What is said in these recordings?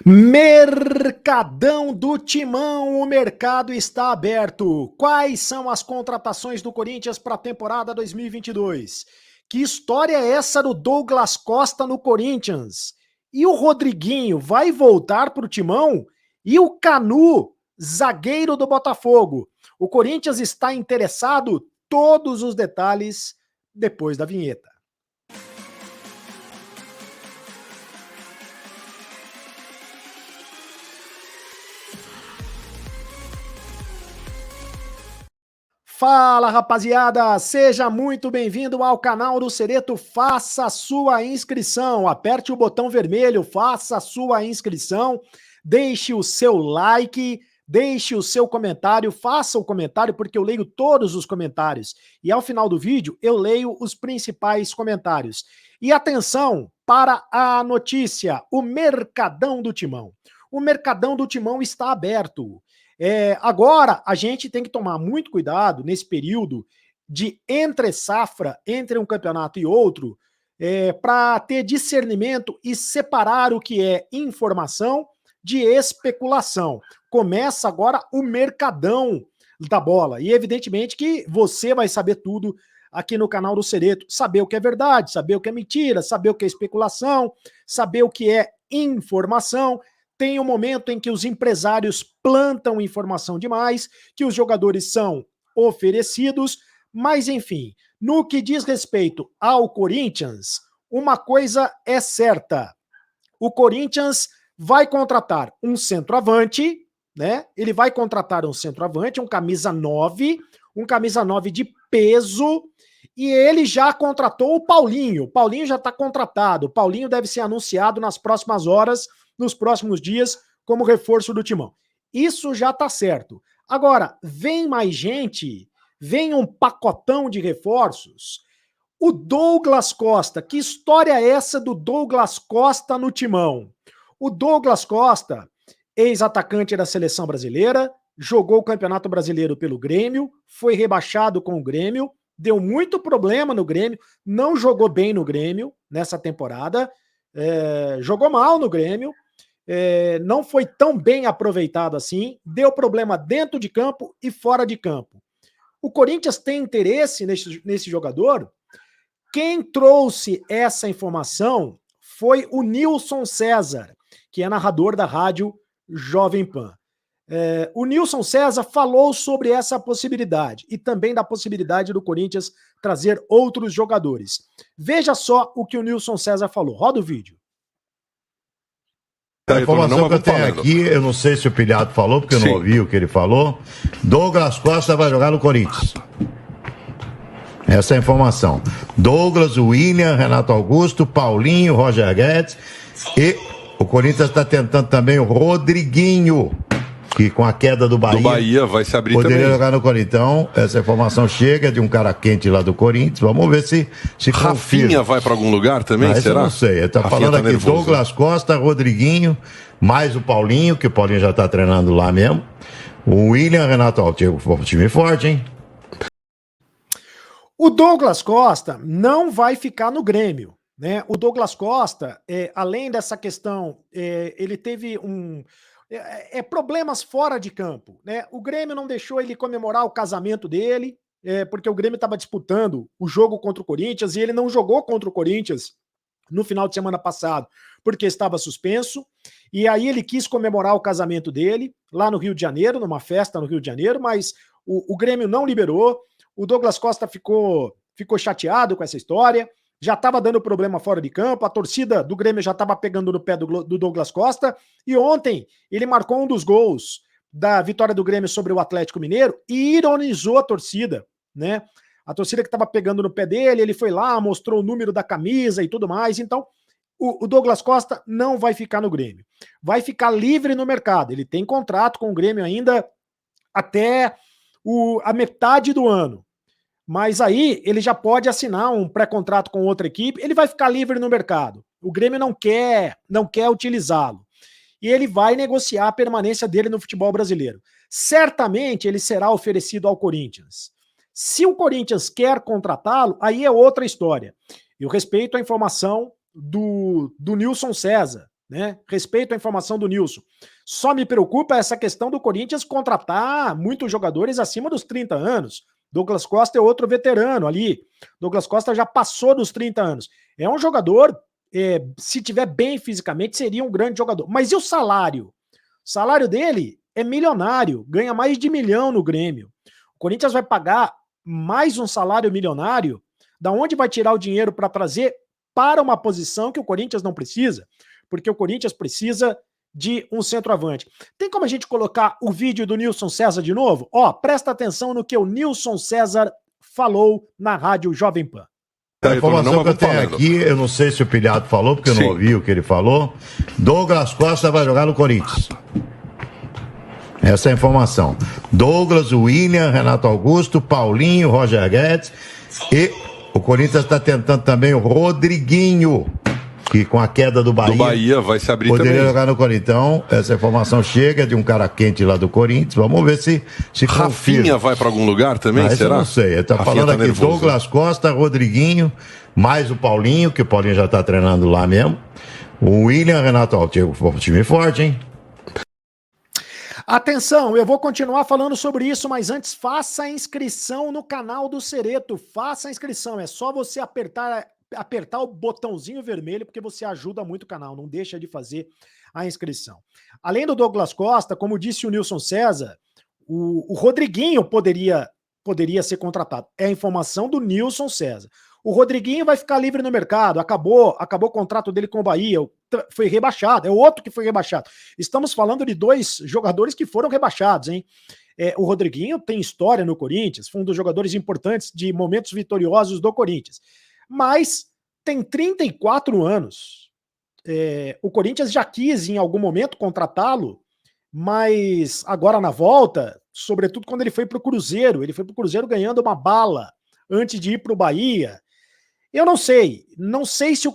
Mercadão do Timão, o mercado está aberto. Quais são as contratações do Corinthians para a temporada 2022? Que história é essa do Douglas Costa no Corinthians? E o Rodriguinho vai voltar para o Timão? E o Canu, zagueiro do Botafogo? O Corinthians está interessado? Todos os detalhes depois da vinheta. Fala, rapaziada! Seja muito bem-vindo ao canal do Cereto. Faça a sua inscrição. Aperte o botão vermelho, faça a sua inscrição. Deixe o seu like, deixe o seu comentário, faça o comentário porque eu leio todos os comentários. E ao final do vídeo eu leio os principais comentários. E atenção para a notícia, o Mercadão do Timão. O Mercadão do Timão está aberto. Agora, a gente tem que tomar muito cuidado nesse período de entre safra, entre um campeonato e outro, para ter discernimento e separar o que é informação de especulação. Começa agora o mercadão da bola. E evidentemente que você vai saber tudo aqui no canal do Cereto. Saber o que é verdade, saber o que é mentira, saber o que é especulação, saber o que é informação. Tem um momento em que os empresários plantam informação demais, que os jogadores são oferecidos, mas enfim, no que diz respeito ao Corinthians, uma coisa é certa, o Corinthians vai contratar um centroavante, né? Ele vai contratar um centroavante, um camisa 9 de peso, e ele já contratou o Paulinho. O Paulinho já está contratado, o Paulinho deve ser anunciado nas próximas horas, nos próximos dias, como reforço do Timão. Isso já tá certo. Agora, vem mais gente, vem um pacotão de reforços. O Douglas Costa, que história é essa do Douglas Costa no Timão? O Douglas Costa, ex-atacante da seleção brasileira, jogou o Campeonato Brasileiro pelo Grêmio, foi rebaixado com o Grêmio, deu muito problema no Grêmio, não jogou bem no Grêmio nessa temporada, jogou mal no Grêmio, não foi tão bem aproveitado assim, deu problema dentro de campo e fora de campo. O Corinthians tem interesse nesse jogador? Quem trouxe essa informação foi o Nilson César, que é narrador da rádio Jovem Pan. O Nilson César falou sobre essa possibilidade e também da possibilidade do Corinthians trazer outros jogadores. Veja só o que o Nilson César falou. Roda o vídeo. A informação que eu tenho aqui, eu não sei se o Pilhado falou, porque eu não ouvi o que ele falou. Douglas Costa vai jogar no Corinthians. Essa é a informação. Douglas, William, Renato Augusto, Paulinho, Roger Guedes e o Corinthians está tentando também o Rodriguinho, que com a queda do Bahia vai se abrir poderia também jogar no Corinthians. Então, essa informação chega de um cara quente lá do Corinthians. Vamos ver se Rafinha confirma. Vai para algum lugar também, mas será? Eu não sei. Ele tá falando aqui nervoso. Douglas Costa, Rodriguinho, mais o Paulinho, que o Paulinho já tá treinando lá mesmo. O William, Renato, time forte, hein? O Douglas Costa não vai ficar no Grêmio, né? O Douglas Costa, além dessa questão, ele teve problemas fora de campo, né? O Grêmio não deixou ele comemorar o casamento dele, porque o Grêmio estava disputando o jogo contra o Corinthians e ele não jogou contra o Corinthians no final de semana passado, porque estava suspenso, e aí ele quis comemorar o casamento dele lá no Rio de Janeiro, numa festa no Rio de Janeiro, mas o Grêmio não liberou. O Douglas Costa ficou chateado com essa história, já estava dando problema fora de campo, a torcida do Grêmio já estava pegando no pé do Douglas Costa, e ontem ele marcou um dos gols da vitória do Grêmio sobre o Atlético Mineiro e ironizou a torcida, né? A torcida que estava pegando no pé dele, ele foi lá, mostrou o número da camisa e tudo mais, então o Douglas Costa não vai ficar no Grêmio. Vai ficar livre no mercado, ele tem contrato com o Grêmio ainda até a metade do ano. Mas aí ele já pode assinar um pré-contrato com outra equipe, ele vai ficar livre no mercado. O Grêmio não quer utilizá-lo. E ele vai negociar a permanência dele no futebol brasileiro. Certamente ele será oferecido ao Corinthians. Se o Corinthians quer contratá-lo, aí é outra história. Eu respeito a informação do Nilson César, né? Respeito a informação do Nilson. Só me preocupa essa questão do Corinthians contratar muitos jogadores acima dos 30 anos. Douglas Costa é outro veterano ali. Douglas Costa já passou dos 30 anos. É um jogador, se tiver bem fisicamente, seria um grande jogador. Mas e o salário? O salário dele é milionário, ganha mais de 1 milhão no Grêmio. O Corinthians vai pagar mais um salário milionário? Da onde vai tirar o dinheiro para trazer para uma posição que o Corinthians não precisa? Porque o Corinthians precisa de um centroavante. Tem como a gente colocar o vídeo do Nilson César de novo? Ó, presta atenção no que o Nilson César falou na Rádio Jovem Pan. A informação que eu tenho aqui, eu não sei se o Pilhado falou, porque eu não ouvi o que ele falou. Douglas Costa vai jogar no Corinthians. Essa é a informação. Douglas, William, Renato Augusto, Paulinho, Roger Guedes e o Corinthians está tentando também o Rodriguinho, que com a queda do Bahia vai se abrir poderia também jogar no Corinthians. Então, essa informação chega de um cara quente lá do Corinthians. Vamos ver se Rafinha confirma. Vai para algum lugar também, será? Eu não sei. Ele está falando aqui nervoso. Douglas Costa, Rodriguinho, mais o Paulinho, que o Paulinho já está treinando lá mesmo. O William, Renato Augusto, time forte, hein? Atenção, eu vou continuar falando sobre isso, mas antes faça a inscrição no canal do Cereto. Faça a inscrição, é só você apertar o botãozinho vermelho, porque você ajuda muito o canal, não deixa de fazer a inscrição. Além do Douglas Costa, como disse o Nilson César, o Rodriguinho poderia ser contratado. É a informação do Nilson César. O Rodriguinho vai ficar livre no mercado, acabou o contrato dele com o Bahia, foi rebaixado, é outro que foi rebaixado. Estamos falando de 2 jogadores que foram rebaixados, hein? O Rodriguinho tem história no Corinthians, foi um dos jogadores importantes de momentos vitoriosos do Corinthians, mas tem 34 anos. O Corinthians já quis em algum momento contratá-lo, mas agora na volta, sobretudo quando ele foi para o Cruzeiro ganhando uma bala antes de ir para o Bahia. Eu não sei se o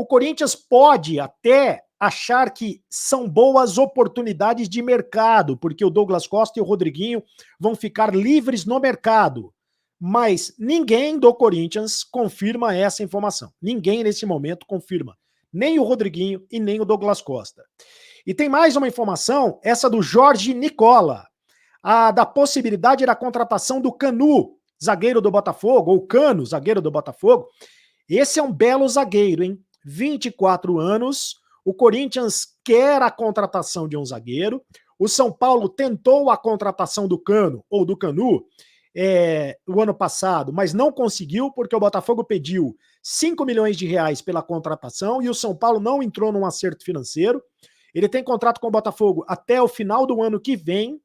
Corinthians pode até achar que são boas oportunidades de mercado, porque o Douglas Costa e o Rodriguinho vão ficar livres no mercado, mas ninguém do Corinthians confirma essa informação. Ninguém nesse momento confirma, nem o Rodriguinho e nem o Douglas Costa. E tem mais uma informação, essa do Jorge Nicola, da possibilidade da contratação do Canu, zagueiro do Botafogo, ou Cano, zagueiro do Botafogo. Esse é um belo zagueiro, hein? 24 anos, o Corinthians quer a contratação de um zagueiro, o São Paulo tentou a contratação do Cano, ou do Canu, o ano passado, mas não conseguiu, porque o Botafogo pediu 5 milhões de reais pela contratação e o São Paulo não entrou num acerto financeiro. Ele tem contrato com o Botafogo até o final do ano que vem.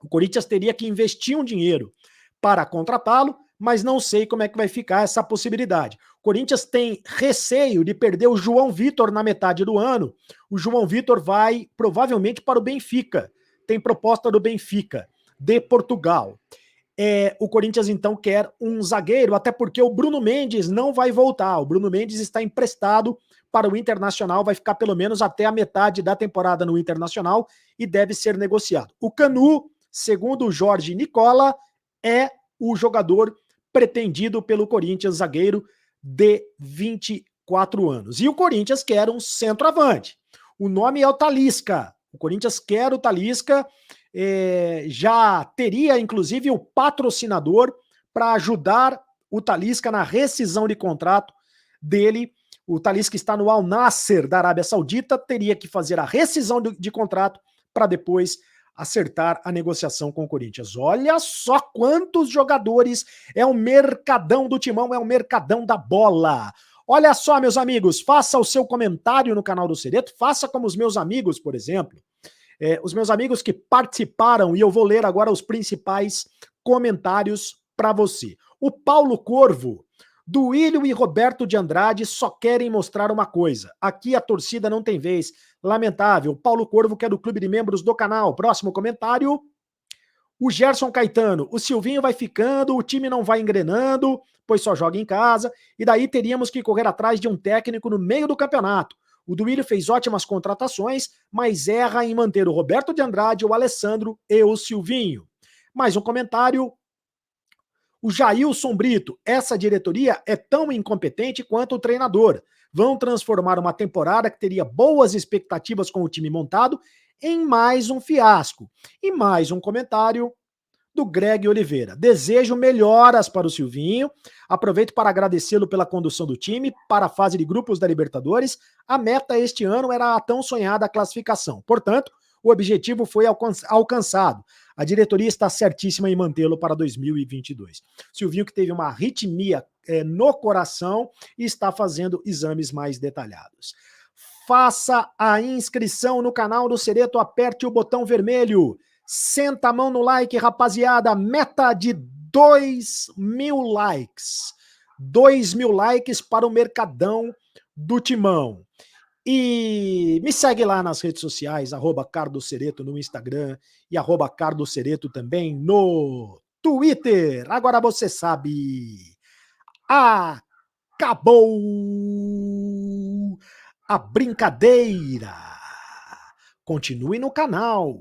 O Corinthians teria que investir um dinheiro para contratá-lo, mas não sei como é que vai ficar essa possibilidade. O Corinthians tem receio de perder o João Vitor na metade do ano. O João Vitor vai provavelmente para o Benfica. Tem proposta do Benfica, de Portugal. O Corinthians então quer um zagueiro, até porque o Bruno Mendes não vai voltar. O Bruno Mendes está emprestado para o Internacional, vai ficar pelo menos até a metade da temporada no Internacional e deve ser negociado. O Canu, segundo o Jorge Nicola, é o jogador pretendido pelo Corinthians, zagueiro de 24 anos. E o Corinthians quer um centroavante. O nome é o Talisca. O Corinthians quer o Talisca, já teria inclusive o patrocinador para ajudar o Talisca na rescisão de contrato dele. O Talisca está no Al Nassr da Arábia Saudita, teria que fazer a rescisão de contrato para depois acertar a negociação com o Corinthians. Olha só quantos jogadores, é o mercadão do Timão, é o mercadão da bola. Olha só, meus amigos, faça o seu comentário no canal do Cereto, faça como os meus amigos, por exemplo, os meus amigos que participaram, e eu vou ler agora os principais comentários para você. O Paulo Corvo, Duílio e Roberto de Andrade só querem mostrar uma coisa. Aqui a torcida não tem vez. Lamentável. Paulo Corvo, que é do clube de membros do canal. Próximo comentário. O Gerson Caetano. O Silvinho vai ficando, o time não vai engrenando, pois só joga em casa. E daí teríamos que correr atrás de um técnico no meio do campeonato. O Duílio fez ótimas contratações, mas erra em manter o Roberto de Andrade, o Alessandro e o Silvinho. Mais um comentário. O Jailson Brito, essa diretoria é tão incompetente quanto o treinador. vão transformar uma temporada que teria boas expectativas com o time montado em mais um fiasco. E mais um comentário do Greg Oliveira. Desejo melhoras para o Silvinho. Aproveito para agradecê-lo pela condução do time para a fase de grupos da Libertadores. A meta este ano era a tão sonhada classificação. Portanto, o objetivo foi alcançado. A diretoria está certíssima em mantê-lo para 2022. Silvinho que teve uma arritmia no coração e está fazendo exames mais detalhados. Faça a inscrição no canal do Cereto, aperte o botão vermelho. Senta a mão no like, rapaziada. Meta de 2.000 likes. 2.000 likes para o Mercadão do Timão. E me segue lá nas redes sociais, @cardocereto no Instagram e @cardocereto também no Twitter. Agora você sabe. Acabou a brincadeira. Continue no canal.